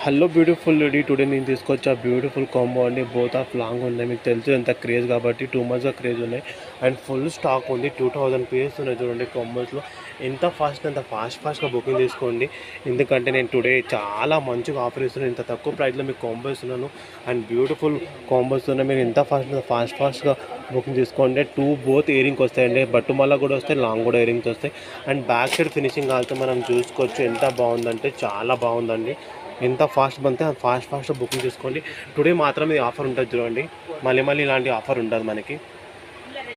Hello beautiful lady, today నేను తీసుకొచ్చా beautiful combo అండి. బోత్ ఆఫ్ లాంగ్ ఉన్నాయి. మీకు తెలుసు ఎంత క్రేజ్ కాబట్టి 2 మంత్స్గా క్రేజ్ ఉన్నాయి. అండ్ ఫుల్ స్టాక్ ఉంది. 2000 పీసెస్ ఉన్నాయి చూడండి కాంబోస్లో. ఎంత ఫాస్ట్గా బుకింగ్ తీసుకోండి. ఎందుకంటే నేను టుడే చాలా మంచిగా ఆఫర్ ఇస్తున్నాను. ఇంత తక్కువ ప్రైస్లో మీకు కాంబో ఇస్తున్నాను. అండ్ బ్యూటిఫుల్ కాంబోస్ ఉన్నాయి. మీరు ఎంత ఫాస్ట్గా బుకింగ్ తీసుకోండి. 2 బోత్ ఇయరింగ్స్ వస్తాయండి. బట్టుమల్ల కూడా వస్తాయి, లాంగ్ కూడా ఇయరింగ్స్ వస్తాయి. అండ్ బ్యాక్ సైడ్ ఫినిషింగ్ కాలితే మనం చూసుకోవచ్చు ఎంత బాగుందంటే చాలా బాగుందండి. ఎంత ఫాస్ట్ బంతే ఫాస్ట్గా బుకింగ్ చేసుకోండి. టుడే మాత్రం ఈ ఆఫర్ ఉంటుంది చూడండి. మళ్ళీ ఇలాంటి ఆఫర్ ఉండదు మనకి.